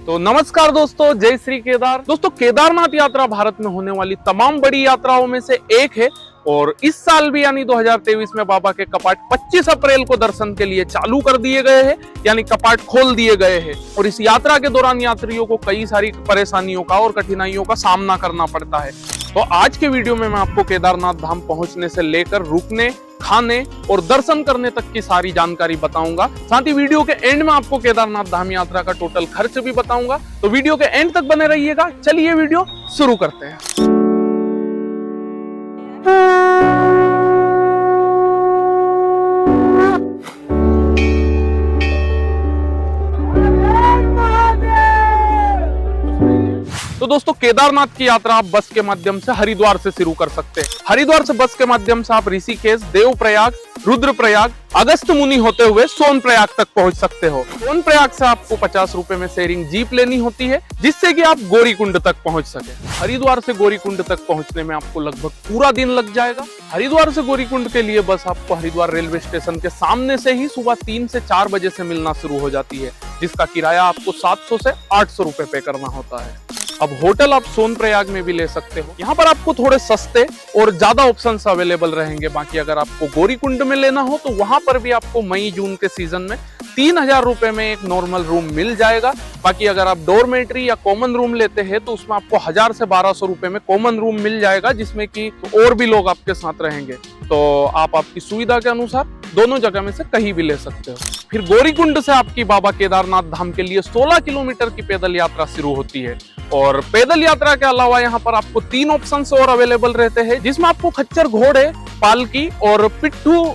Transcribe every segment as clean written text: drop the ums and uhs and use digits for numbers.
तो नमस्कार दोस्तों, जय श्री केदार। दोस्तों, केदारनाथ यात्रा भारत में होने वाली तमाम बड़ी यात्राओं में से एक है और इस साल भी यानी 2023 में बाबा के कपाट 25 अप्रैल को दर्शन के लिए चालू कर दिए गए हैं, यानी कपाट खोल दिए गए हैं। और इस यात्रा के दौरान यात्रियों को कई सारी परेशानियों का और कठिनाइयों का सामना करना पड़ता है। तो आज के वीडियो में मैं आपको केदारनाथ धाम पहुंचने से लेकर रुकने, खाने और दर्शन करने तक की सारी जानकारी बताऊंगा। साथ ही वीडियो के एंड में आपको केदारनाथ धाम यात्रा का टोटल खर्च भी बताऊंगा। तो वीडियो के एंड तक बने रहिएगा। चलिए वीडियो शुरू करते हैं। तो दोस्तों, केदारनाथ की यात्रा आप बस के माध्यम से हरिद्वार से शुरू कर सकते हैं। हरिद्वार से बस के माध्यम से आप ऋषिकेश, देवप्रयाग, रुद्रप्रयाग, अगस्त मुनि होते हुए सोनप्रयाग तक पहुंच सकते हो। सोनप्रयाग से आपको 50 रुपए में शेयरिंग जीप लेनी होती है, जिससे कि आप गौरीकुंड तक पहुंच सके। हरिद्वार से गौरीकुंड तक पहुंचने में आपको लगभग पूरा दिन लग जाएगा। हरिद्वार से गौरीकुंड के लिए बस आपको हरिद्वार रेलवे स्टेशन के सामने से ही सुबह 3 से 4 बजे से मिलना शुरू हो जाती है, जिसका किराया आपको 700 से 800 रुपए पे करना होता है। अब होटल आप सोनप्रयाग में भी ले सकते हो। यहाँ पर आपको थोड़े सस्ते और ज्यादा ऑप्शंस अवेलेबल रहेंगे। बाकी अगर आपको गौरीकुंड में लेना हो तो वहां पर भी आपको मई जून के सीजन में 3000 रुपए में एक नॉर्मल रूम मिल जाएगा। बाकी अगर आप डोरमेट्री या कॉमन रूम लेते हैं तो उसमें आपको 1000 से 1200 रुपए में कॉमन रूम मिल जाएगा, जिसमें कि और भी लोग आपके साथ रहेंगे। तो आप आपकी सुविधा के अनुसार दोनों जगह में से कहीं भी ले सकते हो। फिर गौरीकुंड से आपकी बाबा केदारनाथ धाम के लिए 16 किलोमीटर की पैदल यात्रा शुरू होती है। और पैदल यात्रा के अलावा यहाँ पर आपको 3 ऑप्शंस और अवेलेबल रहते हैं, जिसमें आपको खच्चर, घोड़े, पालकी और पिट्ठू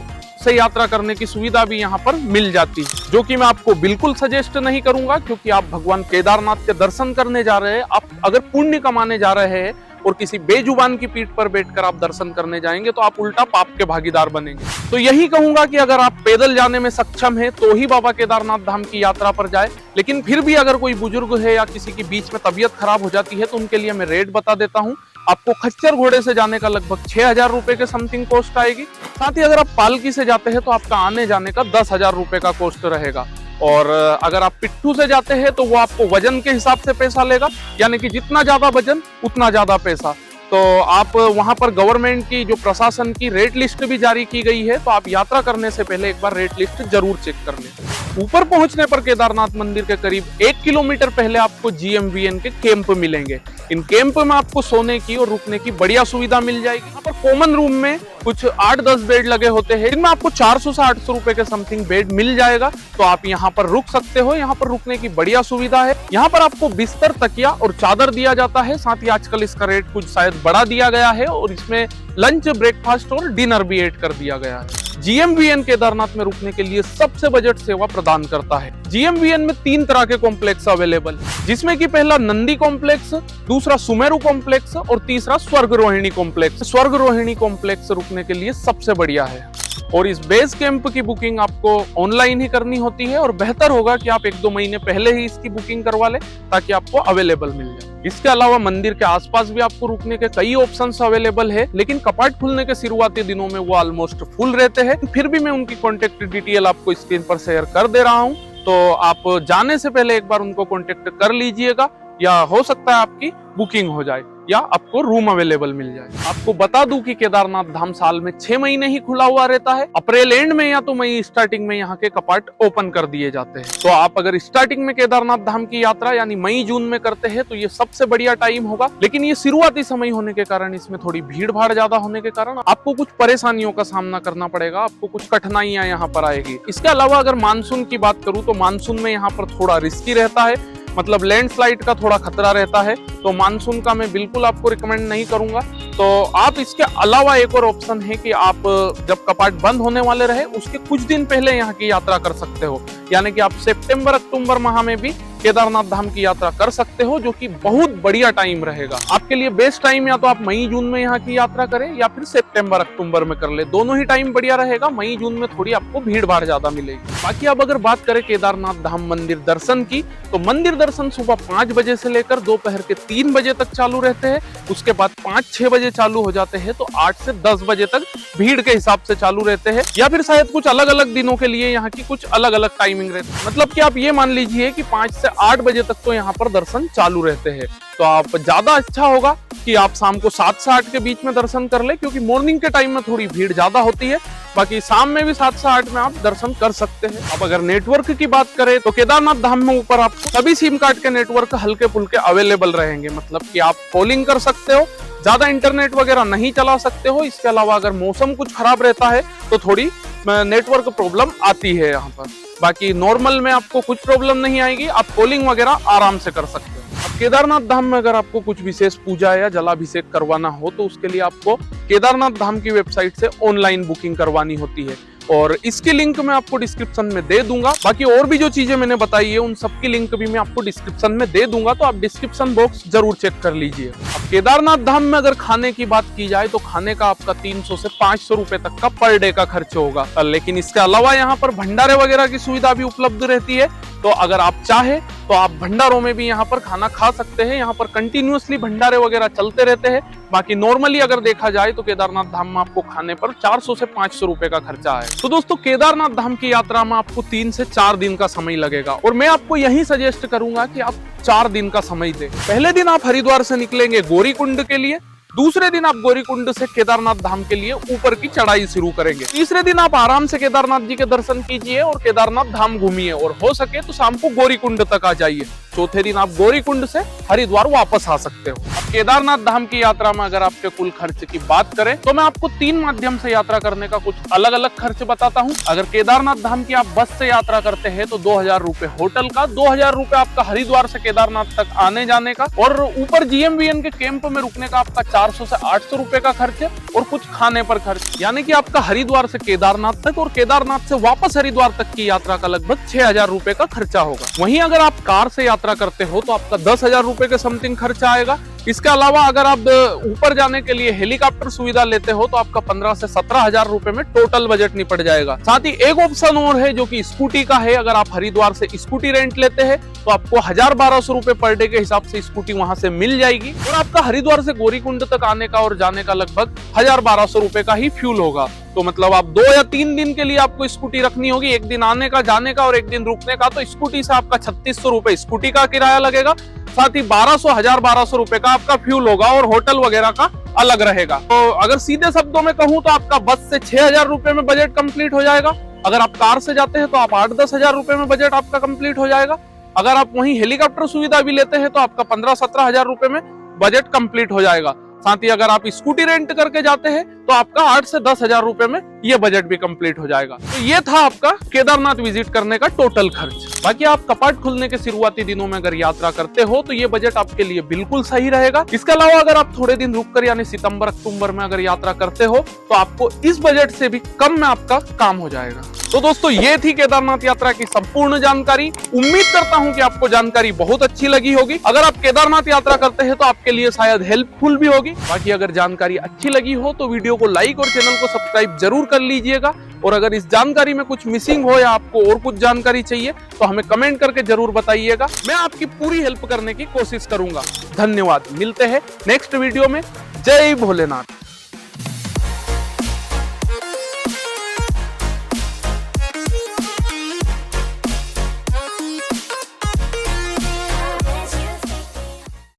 से यात्रा करने की सुविधा भी यहाँ पर मिल जाती है, जो कि मैं आपको बिल्कुल सजेस्ट नहीं करूंगा, क्योंकि आप भगवान केदारनाथ के दर्शन करने जा रहे हैं। आप अगर पुण्य कमाने जा रहे हैं और किसी बेजुबान की पीठ पर बैठकर आप दर्शन करने जाएंगे तो आप उल्टा पाप के भागीदार बनेंगे। तो यही कहूंगा कि अगर आप पैदल जाने में सक्षम हैं तो ही बाबा केदारनाथ धाम की यात्रा पर जाए। लेकिन फिर भी अगर कोई बुजुर्ग है या किसी की बीच में तबीयत खराब हो जाती है तो उनके लिए मैं रेट बता देता हूँ। आपको खच्चर घोड़े से जाने का लगभग 6000 रुपए के समथिंग कॉस्ट आएगी। साथ ही अगर आप पालकी से जाते हैं तो आपका आने जाने का 10,000 रुपए का कॉस्ट रहेगा। और अगर आप पिट्ठू से जाते हैं तो वो आपको वजन के हिसाब से पैसा लेगा, यानी कि जितना ज्यादा वजन उतना ज्यादा पैसा। तो आप वहां पर गवर्नमेंट की जो प्रशासन की रेट लिस्ट भी जारी की गई है, तो आप यात्रा करने से पहले एक बार रेट लिस्ट जरूर चेक कर लें। ऊपर पहुंचने पर केदारनाथ मंदिर के करीब 1 किलोमीटर पहले आपको GMVN के कैंप मिलेंगे। इन कैंप में आपको सोने की और रुकने की बढ़िया सुविधा मिल जाएगी। यहाँ पर कॉमन रूम में कुछ 8-10 बेड लगे होते हैं, जिनमें आपको 400 से 800 रुपए के समथिंग बेड मिल जाएगा। तो आप यहाँ पर रुक सकते हो। यहाँ पर रुकने की बढ़िया सुविधा है। यहाँ पर आपको बिस्तर, तकिया और चादर दिया जाता है। साथ ही आजकल इसका रेट कुछ शायद बढ़ा दिया गया है और इसमें लंच, ब्रेकफास्ट और डिनर भी ऐड कर दिया गया है। GMVN केदारनाथ में रुकने के लिए सबसे बजट सेवा प्रदान करता है। GMVN में 3 तरह के कॉम्प्लेक्स अवेलेबल है, जिसमें कि पहला नंदी कॉम्प्लेक्स, दूसरा सुमेरु कॉम्प्लेक्स और तीसरा स्वर्ग रोहिणी कॉम्प्लेक्स। स्वर्ग रोहिणी कॉम्प्लेक्स रुकने के लिए सबसे बढ़िया है। और इस बेस कैंप की बुकिंग आपको ऑनलाइन ही करनी होती है और बेहतर होगा कि आप 1-2 महीने पहले ही इसकी बुकिंग करवा लें, ताकि आपको अवेलेबल मिल जाए। इसके अलावा मंदिर के आसपास भी आपको रुकने के कई ऑप्शंस अवेलेबल है, लेकिन कपाट खुलने के शुरुआती दिनों में वो ऑलमोस्ट फुल रहते हैं। फिर भी मैं उनकी कॉन्टेक्ट डिटेल आपको स्क्रीन पर शेयर कर दे रहा हूँ, तो आप जाने से पहले एक बार उनको कॉन्टेक्ट कर लीजिएगा, या हो सकता है आपकी बुकिंग हो जाए या आपको रूम अवेलेबल मिल जाए। आपको बता दूं कि केदारनाथ धाम साल में 6 महीने ही खुला हुआ रहता है। अप्रैल एंड में या तो मई स्टार्टिंग में यहाँ के कपाट ओपन कर दिए जाते हैं। तो आप अगर स्टार्टिंग में केदारनाथ धाम की यात्रा यानी मई जून में करते हैं तो ये सबसे बढ़िया टाइम होगा। लेकिन ये शुरुआती समय होने के कारण इसमें थोड़ी भीड़ भाड़ ज्यादा होने के कारण आपको कुछ परेशानियों का सामना करना पड़ेगा, आपको कुछ कठिनाइयां यहाँ पर आएगी। इसके अलावा अगर मानसून की बात करूँ तो मानसून में यहाँ पर थोड़ा रिस्की रहता है, मतलब लैंडस्लाइड का थोड़ा खतरा रहता है। तो मानसून का मैं बिल्कुल आपको रिकमेंड नहीं करूंगा। तो आप इसके अलावा एक और ऑप्शन है कि आप जब कपाट बंद होने वाले रहे उसके कुछ दिन पहले यहाँ की यात्रा कर सकते हो, यानी कि आप सितंबर अक्टूबर माह में भी केदारनाथ धाम की यात्रा कर सकते हो, जो कि बहुत बढ़िया टाइम रहेगा आपके लिए। बेस्ट टाइम या तो आप मई जून में यहाँ की यात्रा करें या फिर सितंबर अक्टूबर में कर ले, दोनों ही टाइम बढ़िया रहेगा। मई जून में थोड़ी आपको भीड़ भाड़ ज्यादा मिलेगी। बाकी अब अगर बात करें केदारनाथ धाम मंदिर दर्शन की, तो मंदिर दर्शन सुबह 5 बजे से लेकर दोपहर के 3 बजे तक चालू रहते हैं। उसके बाद 5-6 बजे चालू हो जाते हैं। तो 8 से 10 बजे तक भीड़ के हिसाब से चालू रहते हैं, या फिर शायद कुछ अलग अलग दिनों के लिए यहाँ की कुछ अलग अलग टाइमिंग रहती है। मतलब कि आप ये मान लीजिए कि 5 से 8 बजे तक तो यहाँ पर दर्शन चालू रहते हैं। तो आप ज्यादा अच्छा होगा कि आप शाम को 7 से 8 के बीच में दर्शन कर ले, क्योंकि मॉर्निंग के टाइम में थोड़ी भीड़ ज्यादा होती है। बाकी शाम में भी 7 से 8 में आप दर्शन कर सकते हैं। अब अगर नेटवर्क की बात करें तो केदारनाथ धाम में ऊपर आपको सभी सिम कार्ड के नेटवर्क हल्के फुल्के अवेलेबल रहेंगे, मतलब कि आप कॉलिंग कर सकते हो, ज्यादा इंटरनेट वगैरह नहीं चला सकते हो। इसके अलावा अगर मौसम कुछ खराब रहता है तो थोड़ी नेटवर्क प्रॉब्लम आती है यहाँ पर। बाकी नॉर्मल में आपको कुछ प्रॉब्लम नहीं आएगी, आप कॉलिंग वगैरह आराम से कर सकते हो। अब केदारनाथ धाम में अगर आपको कुछ विशेष पूजा या जलाभिषेक करवाना हो तो उसके लिए आपको केदारनाथ धाम की वेबसाइट से ऑनलाइन बुकिंग करवानी होती है, और इसकी लिंक मैं आपको डिस्क्रिप्शन में दे दूंगा। बाकी और भी जो चीजें मैंने बताई है उन सबकी लिंक भी मैं आपको डिस्क्रिप्शन में दे दूंगा, तो आप डिस्क्रिप्शन बॉक्स जरूर चेक कर लीजिए। अब केदारनाथ धाम में अगर खाने की बात की जाए तो खाने का आपका 300 से 500 रुपए तक का पर डे का खर्च होगा, लेकिन इसके अलावा यहाँ पर भंडारे वगैरह की सुविधा भी उपलब्ध रहती है। तो अगर आप चाहे तो आप भंडारों में भी यहाँ पर खाना खा सकते हैं। यहाँ पर कंटिन्यूअसली भंडारे वगैरह चलते रहते हैं। बाकी नॉर्मली अगर देखा जाए तो केदारनाथ धाम में आपको खाने पर 400 से 500 रुपए का खर्चा है। तो दोस्तों केदारनाथ धाम की यात्रा में आपको 3 से 4 दिन का समय लगेगा, और मैं आपको यही सजेस्ट करूंगा कि आप 4 दिन का समय दें। पहले दिन आप हरिद्वार से निकलेंगे गौरीकुंड के लिए, दूसरे दिन आप गौरीकुंड से केदारनाथ धाम के लिए ऊपर की चढ़ाई शुरू करेंगे, तीसरे दिन आप आराम से केदारनाथ जी के दर्शन कीजिए और केदारनाथ धाम घूमिए, और हो सके तो शाम को गौरीकुंड तक आ जाइए। चौथे दिन आप गौरीकुंड से हरिद्वार वापस आ सकते हो। अब केदारनाथ धाम की यात्रा में अगर आपके कुल खर्च की बात करें तो मैं आपको 3 माध्यम से यात्रा करने का कुछ अलग अलग खर्च बताता हूँ। अगर केदारनाथ धाम की आप बस से यात्रा करते हैं तो 2000 रुपए होटल का, 2000 रुपए आपका हरिद्वार से केदारनाथ तक आने जाने का, और ऊपर GMVN के कैंप में रुकने का आपका 400 से 800 रुपए का खर्च है, और कुछ खाने पर खर्च, यानी कि आपका हरिद्वार से केदारनाथ तक और केदारनाथ से वापस हरिद्वार तक की यात्रा का लगभग 6000 रुपए का खर्चा होगा। वहीं अगर आप कार से यात्रा करते हो तो आपका 10,000 रुपए के समथिंग खर्चा आएगा। इसके अलावा अगर आप ऊपर जाने के लिए हेलीकॉप्टर सुविधा लेते हो तो आपका 15 से 17,000 रुपए में टोटल बजट निपट जाएगा। साथ ही एक ऑप्शन और है जो कि स्कूटी का है। अगर आप हरिद्वार से स्कूटी रेंट लेते हैं तो आपको 1000-1200 रुपए पर डे के हिसाब से स्कूटी वहां से मिल जाएगी, और आपका हरिद्वार से गौरीकुंड तक आने का और जाने का लगभग 1000-1200 रुपए का ही फ्यूल होगा। तो मतलब आप 2 या 3 दिन के लिए आपको स्कूटी रखनी होगी, एक दिन आने का जाने का और एक दिन रुकने का, तो स्कूटी से आपका 3600 रुपए स्कूटी का किराया लगेगा। साथ ही 1200-1000-1200 रुपए का आपका फ्यूल होगा, और होटल वगैरह का अलग रहेगा। तो अगर सीधे शब्दों में कहूं तो आपका बस से 6000 रुपए में बजट कंप्लीट हो जाएगा। अगर आप कार से जाते हैं तो आप 8-10 हजार रुपए में बजट आपका कंप्लीट हो जाएगा। अगर आप वहीं हेलीकॉप्टर सुविधा भी लेते हैं तो आपका 15-17 हजार रुपए में बजट कंप्लीट हो जाएगा। साथ ही अगर आप स्कूटी रेंट करके जाते हैं तो आपका 8 से 10 हजार रुपए में ये बजट भी कंप्लीट हो जाएगा। तो ये था आपका केदारनाथ विजिट करने का टोटल खर्च। बाकी आप कपाट खुलने के शुरुआती दिनों में अगर यात्रा करते हो तो ये बजट आपके लिए बिल्कुल सही रहेगा। इसके अलावा अगर आप थोड़े दिन रुककर यानी सितंबर अक्टूबर में अगर यात्रा करते हो तो आपको इस बजट से भी कम में आपका काम हो जाएगा। तो दोस्तों ये थी केदारनाथ यात्रा की संपूर्ण जानकारी। उम्मीद करता हूं कि आपको जानकारी बहुत अच्छी लगी होगी। अगर आप केदारनाथ यात्रा करते हैं तो आपके लिए शायद हेल्पफुल भी होगी। बाकी अगर जानकारी अच्छी लगी हो तो वीडियो को लाइक और चैनल को सब्सक्राइब जरूर कर लीजिएगा। और अगर इस जानकारी में कुछ मिसिंग हो या आपको और कुछ जानकारी चाहिए तो हमें कमेंट करके जरूर बताइएगा। मैं आपकी पूरी हेल्प करने की कोशिश करूंगा। धन्यवाद। मिलते हैं नेक्स्ट वीडियो में। जय भोलेनाथ।